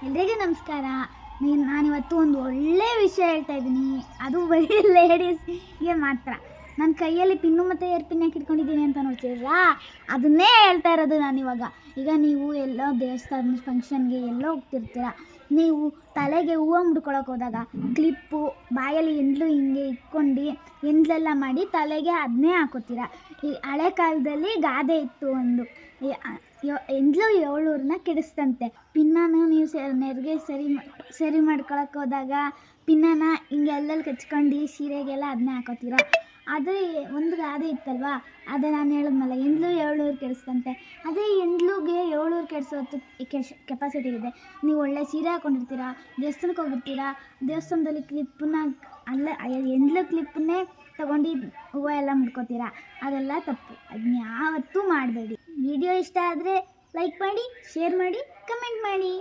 ಎಲ್ರಿಗೂ ನಮಸ್ಕಾರ. ನಾನಿವತ್ತು ಒಂದು ಒಳ್ಳೆಯ ವಿಷಯ ಹೇಳ್ತಾ ಇದ್ದೀನಿ. ಅದು ಬರೀ ಲೇಡೀಸ್ಗೆ ಮಾತ್ರ. ನನ್ನ ಕೈಯಲ್ಲಿ ಪಿನ್ನು ಮತ್ತು ಏರ್ ಪಿನ್ ಯಾಕೆ ಇಟ್ಕೊಂಡಿದ್ದೀನಿ ಅಂತ ನೋಡ್ತಿದ್ದೀರಾ? ಅದನ್ನೇ ಹೇಳ್ತಾ ಇರೋದು ನಾನಿವಾಗ. ಈಗ ನೀವು ಎಲ್ಲೋ ದೇವಸ್ಥಾನ ಫಂಕ್ಷನ್ಗೆ ಎಲ್ಲೋ ಹೋಗ್ತಿರ್ತೀರ. ನೀವು ತಲೆಗೆ ಹೂವು ಮುಡ್ಕೊಳಕ್ಕೆ ಹೋದಾಗ ಕ್ಲಿಪ್ಪು ಬಾಯಲ್ಲಿ ಎಂಡ್ಲು ಹಿಂಗೆ ಇಟ್ಕೊಂಡು ಎಂಡ್ಲೆಲ್ಲ ಮಾಡಿ ತಲೆಗೆ ಅದನ್ನೇ ಹಾಕೋತೀರ. ಈ ಹಳೆ ಕಾಲದಲ್ಲಿ ಗಾದೆ ಇತ್ತು ಒಂದು, ಎಂಡ್ಲು 7 ಕೆಡಿಸ್ತಂತೆ. ಪಿನ್ನನ್ನು ನೀವು ನೆರಿಗೆ ಸರಿ ಮಾಡ್ಕೊಳಕ್ಕೆ ಹೋದಾಗ ಪಿನ್ನನ ಹಿಂಗೆ ಎಲ್ಲೆಲ್ಲಿ ಕಚ್ಕೊಂಡು ಸೀರೆಗೆಲ್ಲ ಅದನ್ನೇ ಹಾಕೋತೀರ. ಆದರೆ ಒಂದು ಗಾದೆ ಇತ್ತಲ್ವಾ, ಅದೇ ನಾನು ಹೇಳಿದ್ನಲ್ಲ, ಎಂಡ್ಲು 7 ಕೆಡಿಸ್ತಂತೆ. ಅದೇ ಎಂಡ್ಲುಗೆ 7 ಕೆಡಿಸೋದು ಕೆಪಾಸಿಟಿ ಇದೆ. ನೀವು ಒಳ್ಳೆ ಸೀರೆ ಹಾಕ್ಕೊಂಡಿರ್ತೀರ, ದೇವಸ್ಥಾನಕ್ಕೆ ಹೋಗಿರ್ತೀರ, ದೇವಸ್ಥಾನದಲ್ಲಿ ಕ್ಲಿಪ್ಪನ್ನ ಎಂಡ್ಲು ಕ್ಲಿಪ್ಪನ್ನೇ ತೊಗೊಂಡು ಹೂವು ಎಲ್ಲ ಮುಡ್ಕೋತೀರ. ಅದೆಲ್ಲ ತಪ್ಪು. ಅದನ್ನ ಯಾವತ್ತೂ ಮಾಡಬೇಡಿ. ವಿಡಿಯೋ ಇಷ್ಟ ಆದರೆ ಲೈಕ್ ಮಾಡಿ, ಶೇರ್ ಮಾಡಿ, ಕಮೆಂಟ್ ಮಾಡಿ.